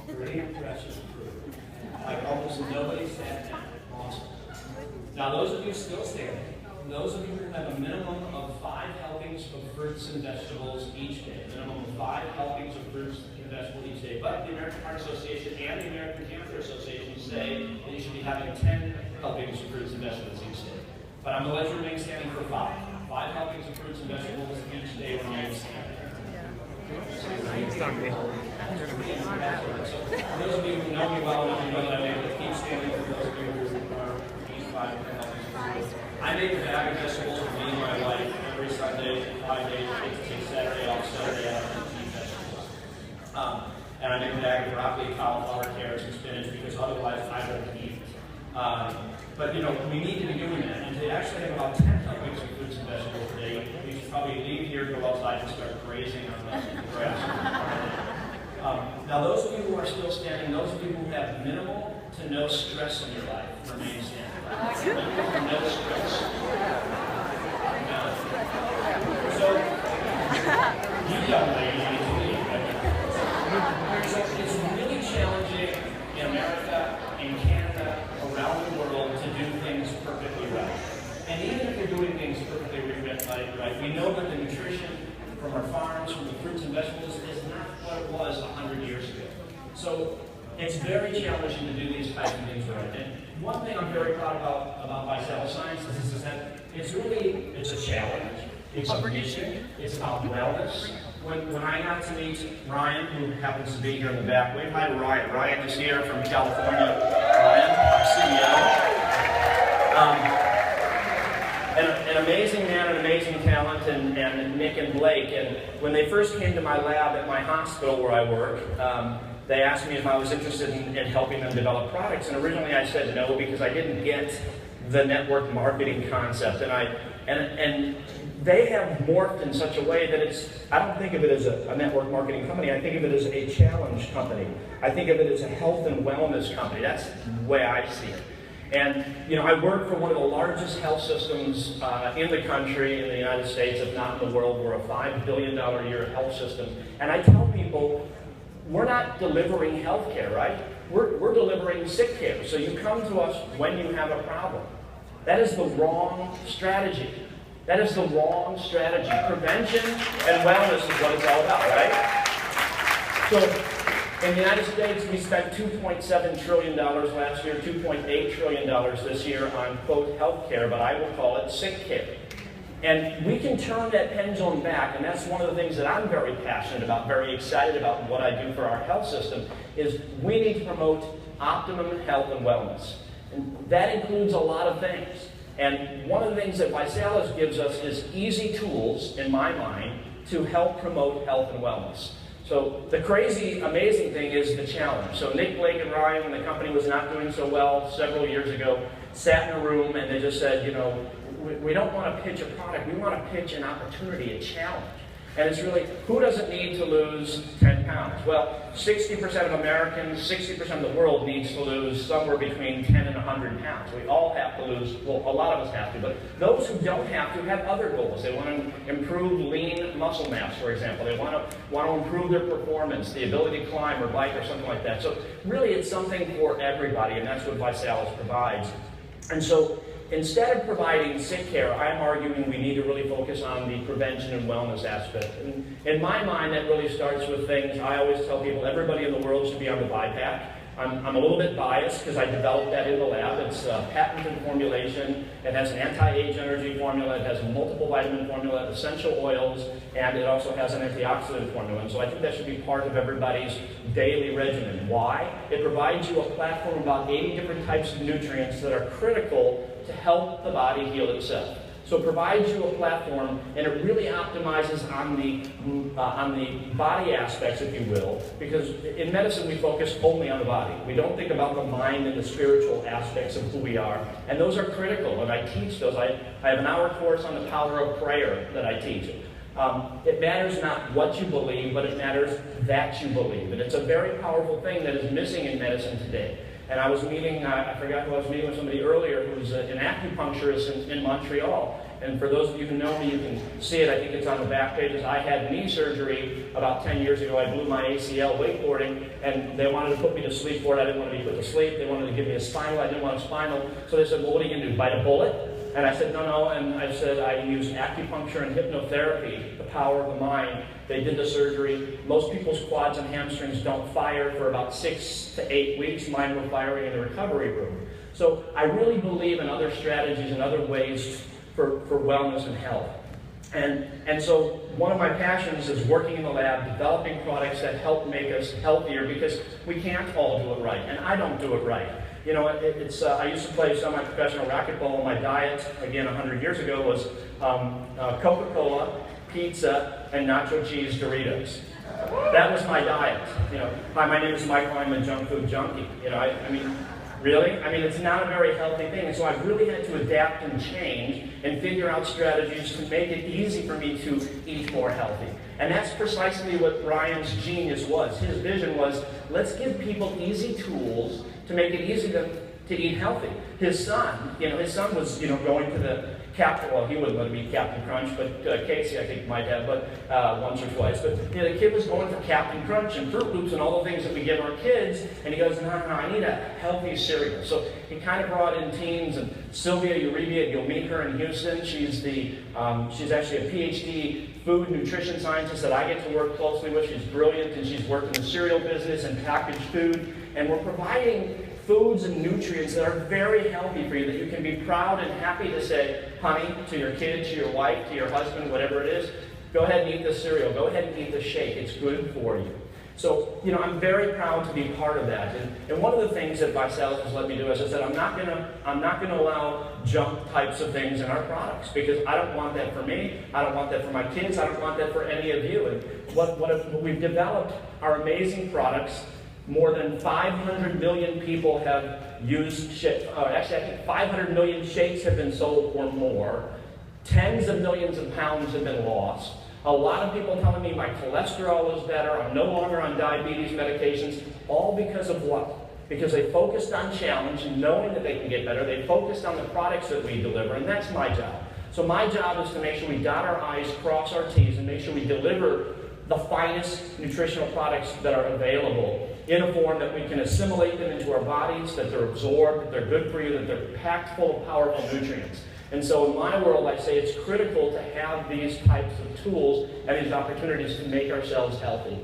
Pretty impressive crew. Like almost nobody sat down. Awesome. Now those of you still standing, those of you who have a minimum of 5 helpings of fruits and vegetables each day, minimum of 5 helpings of fruits and vegetables each day, but the American Heart Association and the American Cancer Association say that you should be having 10 helpings of fruits and vegetables each day. But I'm going to let you remain standing for 5. 5 helpings of fruits and vegetables each day remain standing. So, those of you who know me well enough, you know that I'm able to keep standing for those of you who are these 5 helpings. I make a bag of vegetables for me and my wife every Sunday, 5 days, take Saturday off, Saturday I don't eat vegetables. And I make a bag of broccoli, cauliflower, carrots, and spinach because otherwise I won't eat it. But you know, we need to be doing that. And to actually have about 10 helpings of fruits and vegetables a day, we should probably leave here, go outside, and start grazing on the grass. Now, those of you who are still standing, those of you who have minimal to no stress in your life, remain standing. Minimal to no stress. So, you young ladies need to leave, right? So, it's really challenging in America, in Canada, around the world to do things perfectly right. And even if you're doing things perfectly right, we know that the nutrition from our farms, from the fruits and vegetables, is not what it was 100 years ago. So it's very challenging to do these types of things right. And one thing I'm very proud about Visalus Sciences is that it's a challenge, it's a mission, it's about wellness. When I got to meet Ryan, who happens to be here in the back, wave hi to Ryan. Ryan is here from California. Ryan, our CEO. An amazing man, an amazing talent, and Nick and Blake. And when they first came to my lab at my hospital where I work, they asked me if I was interested in helping them develop products. And originally I said no because I didn't get the network marketing concept. And they have morphed in such a way that I don't think of it as a network marketing company. I think of it as a challenge company. I think of it as a health and wellness company. That's the way I see it. And, you know, I work for one of the largest health systems in the country, in the United States, if not in the world. We're a $5 billion a year health system. And I tell people, we're not delivering health care, right? We're delivering sick care. So you come to us when you have a problem. That is the wrong strategy. That is the wrong strategy. Prevention and wellness is what it's all about, right? So, in the United States, we spent $2.7 trillion last year, $2.8 trillion this year on, quote, health care, but I will call it sick care. And we can turn that pendulum back, and that's one of the things that I'm very passionate about, very excited about what I do for our health system, is we need to promote optimum health and wellness. And that includes a lot of things. And one of the things that Visalus gives us is easy tools, in my mind, to help promote health and wellness. So the crazy, amazing thing is the challenge. So Nick, Blake, and Ryan, when the company was not doing so well several years ago, sat in a room and they just said, you know, we don't want to pitch a product, we want to pitch an opportunity, a challenge. And it's really, who doesn't need to lose 10 pounds? Well, 60% of Americans, 60% of the world needs to lose somewhere between 10 and 100 pounds. We all have to lose, well, a lot of us have to, but those who don't have to have other goals. They want to improve lean muscle mass, for example. They want to improve their performance, the ability to climb or bike or something like that. So really it's something for everybody, and that's what Visalus provides. And so instead of providing sick care, I'm arguing we need to really focus on the prevention and wellness aspect. And in my mind, that really starts with things I always tell people, everybody in the world should be on the BiPAC. I'm a little bit biased because I developed that in the lab. It's a patented formulation. It has an anti-age energy formula. It has a multiple vitamin formula, essential oils, and it also has an antioxidant formula. And so I think that should be part of everybody's daily regimen. Why? It provides you a platform of about 80 different types of nutrients that are critical to help the body heal itself. So it provides you a platform, and it really optimizes on the body aspects, if you will, because in medicine we focus only on the body. We don't think about the mind and the spiritual aspects of who we are, and those are critical, and I teach those. I have an hour course on the power of prayer that I teach. It matters not what you believe, but it matters that you believe, and it's a very powerful thing that is missing in medicine today. And I was meeting, I forgot who I was meeting with somebody earlier who's an acupuncturist in Montreal. And for those of you who know me, you can see it. I think it's on the back pages. I had knee surgery about 10 years ago. I blew my ACL wakeboarding, and they wanted to put me to sleep for it. I didn't want to be put to sleep. They wanted to give me a spinal. I didn't want a spinal. So they said, well, what are you going to do, bite a bullet? And I said, no. And I said, I use acupuncture and hypnotherapy, the power of the mind. They did the surgery. Most people's quads and hamstrings don't fire for about 6 to 8 weeks. Mine were firing in the recovery room. So I really believe in other strategies and other ways for wellness and health. And so one of my passions is working in the lab, developing products that help make us healthier, because we can't all do it right, and I don't do it right. You know, I used to play semi-professional racquetball. My diet, again, 100 years ago, was Coca-Cola, pizza, and nacho cheese Doritos. That was my diet. You know, hi, my name is Michael. I'm a junk food junkie. You know, I mean, really? I mean, it's not a very healthy thing. And so I really had to adapt and change and figure out strategies to make it easy for me to eat more healthy. And that's precisely what Brian's genius was. His vision was, let's give people easy tools to make it easy to eat healthy. His son was, going to the Captain, well, he wouldn't let him eat Captain Crunch, but Casey, I think, might have, but once or twice. But the kid was going for Captain Crunch and Fruit Loops and all the things that we give our kids, and he goes, no, I need a healthy cereal. So he kind of brought in teens, and Sylvia Uribe, you'll meet her in Houston. She's actually a PhD food nutrition scientist that I get to work closely with. She's brilliant, and she's worked in the cereal business and packaged food, and we're providing foods and nutrients that are very healthy for you, that you can be proud and happy to say, honey, to your kid, to your wife, to your husband, whatever it is, go ahead and eat this cereal, go ahead and eat the shake, it's good for you. So, I'm very proud to be part of that. And one of the things that Visalus has let me do is I said, I'm not gonna allow junk types of things in our products, because I don't want that for me, I don't want that for my kids, I don't want that for any of you. And what we've developed are amazing products. More than 500 million people have used shakes. Actually, I think 500 million shakes have been sold or more. Tens of millions of pounds have been lost. A lot of people telling me my cholesterol is better, I'm no longer on diabetes medications, all because of what? Because they focused on challenge and knowing that they can get better. They focused on the products that we deliver, and that's my job. So my job is to make sure we dot our I's, cross our T's, and make sure we deliver the finest nutritional products that are available in a form that we can assimilate them into our bodies, that they're absorbed, that they're good for you, that they're packed full of powerful nutrients. And so in my world, I say it's critical to have these types of tools and these opportunities to make ourselves healthy.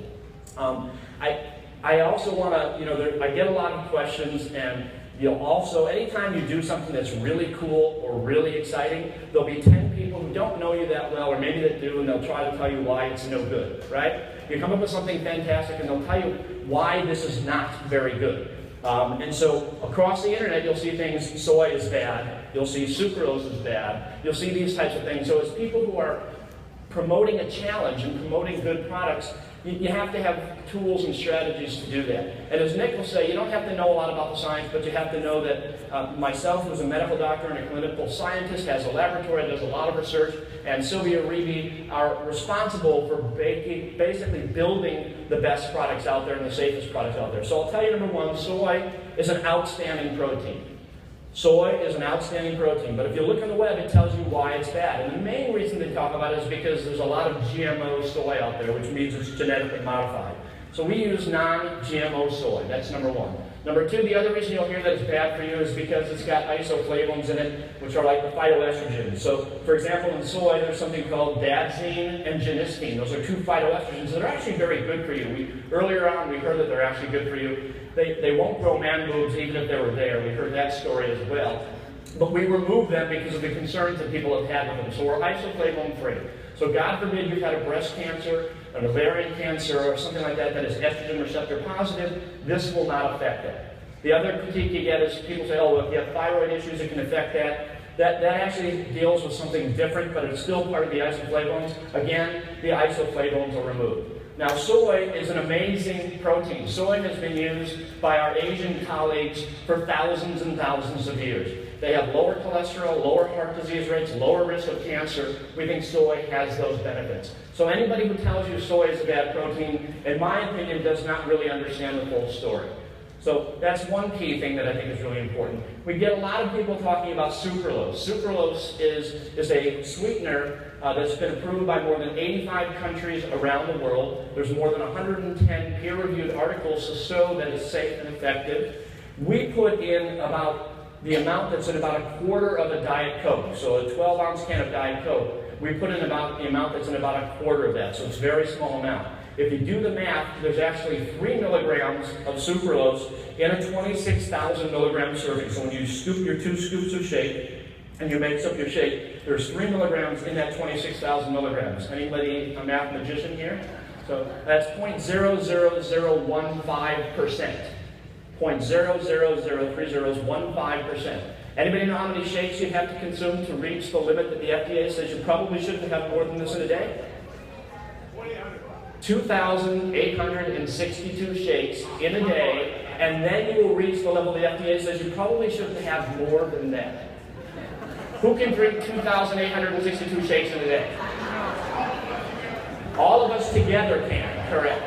I also want to, I get a lot of questions, and also, anytime you do something that's really cool or really exciting, there'll be 10 people who don't know you that well, or maybe that do, and they'll try to tell you why it's no good, right? You come up with something fantastic, and they'll tell you why this is not very good. And so, across the internet, you'll see things, soy is bad, you'll see sucrose is bad, you'll see these types of things. So as people who are promoting a challenge and promoting good products, you have to have tools and strategies to do that. And as Nick will say, you don't have to know a lot about the science, but you have to know that myself, who's a medical doctor and a clinical scientist, has a laboratory, does a lot of research, and Sylvia Uribe are responsible for basically building the best products out there and the safest products out there. So I'll tell you, number one, soy is an outstanding protein. Soy is an outstanding protein, but if you look on the web, it tells you why it's bad. And the main reason they talk about it is because there's a lot of GMO soy out there, which means it's genetically modified. So we use non-GMO soy. That's number one. Number two, the other reason you'll hear that it's bad for you is because it's got isoflavones in it, which are like the phytoestrogens. So, for example, in soy, there's something called dazzine and genistein. Those are two phytoestrogens that are actually very good for you. Earlier on, we heard that they're actually good for you. They won't grow man boobs even if they were there. We heard that story as well. But we removed them because of the concerns that people have had with them. So we're isoflavone free. So God forbid you've had a breast cancer, an ovarian cancer, or something like that that is estrogen receptor positive, this will not affect that. The other critique you get is people say, oh, well, if you have thyroid issues, it can affect that. That actually deals with something different, but it's still part of the isoflavones. Again, the isoflavones are removed. Now, soy is an amazing protein. Soy has been used by our Asian colleagues for thousands and thousands of years. They have lower cholesterol, lower heart disease rates, lower risk of cancer. We think soy has those benefits. So anybody who tells you soy is a bad protein, in my opinion, does not really understand the full story. So that's one key thing that I think is really important. We get a lot of people talking about sucralose. Sucralose is a sweetener that's been approved by more than 85 countries around the world. There's more than 110 peer-reviewed articles to show that it's safe and effective. We put in about the amount that's in about a quarter of a Diet Coke. So a 12-ounce can of Diet Coke, we put in about the amount that's in about a quarter of that. So it's a very small amount. If you do the math, there's actually 3 milligrams of sucralose in a 26,000 milligram serving. So when you scoop your 2 scoops of shake and you mix up your shake, there's 3 milligrams in that 26,000 milligrams. Anybody a mathematician here? So that's 0.00015%. 0.0003015%. Anybody know how many shakes you'd have to consume to reach the limit that the FDA says you probably shouldn't have more than this in a day? 2,862 shakes in a day, and then you will reach the level the FDA says you probably shouldn't have more than that. Who can drink 2,862 shakes in a day? All of us together can, correct.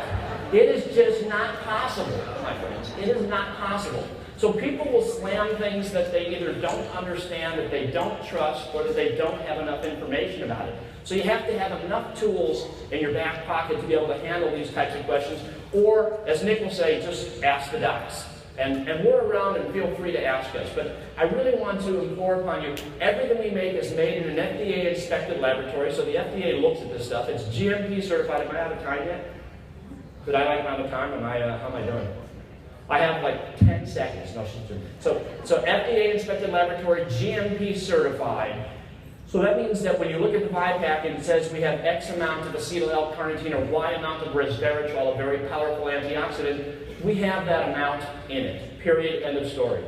It is just not possible, my friends. It is not possible. So people will slam things that they either don't understand, that they don't trust, or that they don't have enough information about it. So you have to have enough tools in your back pocket to be able to handle these types of questions, or, as Nick will say, just ask the docs. And we're around and feel free to ask us. But I really want to implore upon you, everything we make is made in an FDA-inspected laboratory, so the FDA looks at this stuff. It's GMP certified. Am I out of time yet? Did I like out of time? How am I doing? I have like 10 seconds. No, so FDA-inspected laboratory, GMP certified. So that means that when you look at the ViPack and it says we have X amount of acetyl L-carnitine or Y amount of resveratrol, a very powerful antioxidant, we have that amount in it. Period. End of story.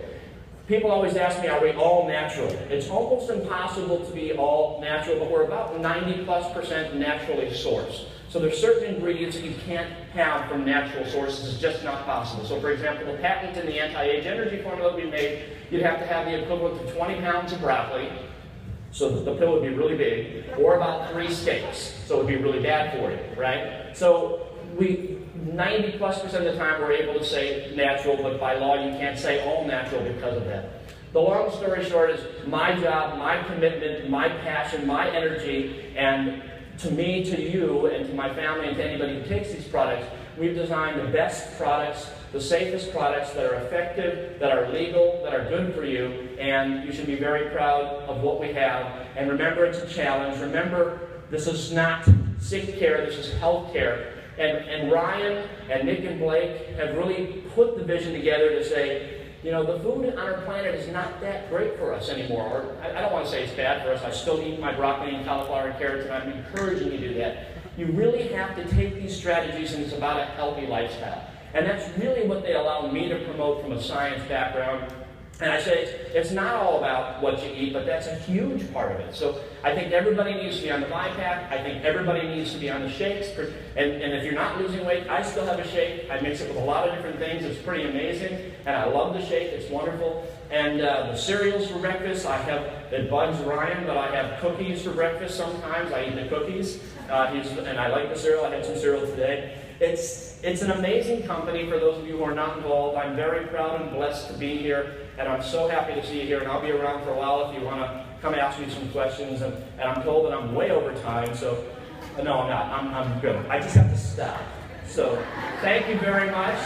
People always ask me, are we all natural? It's almost impossible to be all natural, but we're about 90+% naturally sourced. So there's certain ingredients that you can't have from natural sources. It's just not possible. So for example, the patent in the anti-age energy formula we made, you'd have to have the equivalent of 20 pounds of broccoli, so the pill would be really big, or about 3 steaks, so it would be really bad for you, right? So we 90+% of the time we're able to say natural, but by law you can't say all natural because of that. The long story short is my job, my commitment, my passion, my energy, and to me, to you, and to my family, and to anybody who takes these products, we've designed the best products, the safest products that are effective, that are legal, that are good for you, and you should be very proud of what we have. And remember, it's a challenge. Remember, this is not sick care, this is health care. And Ryan and Nick and Blake have really put the vision together to say, you know, the food on our planet is not that great for us anymore. Or, I don't want to say it's bad for us. I still eat my broccoli and cauliflower and carrots, and I'm encouraging you to do that. You really have to take these strategies, and it's about a healthy lifestyle. And that's really what they allow me to promote from a science background. And I say it's not all about what you eat, but that's a huge part of it. So I think everybody needs to be on the ViPack. I think everybody needs to be on the shakes. And if you're not losing weight, I still have a shake. I mix it with a lot of different things. It's pretty amazing. And I love the shake. It's wonderful. And the cereals for breakfast, I have, it bugs Ryan, but I have cookies for breakfast sometimes. I eat the cookies. And I like the cereal. I had some cereal today. It's an amazing company for those of you who are not involved. I'm very proud and blessed to be here. And I'm so happy to see you here, and I'll be around for a while if you want to come ask me some questions. And I'm told that I'm way over time, so no, I'm not. I'm good. I just have to stop. So thank you very much.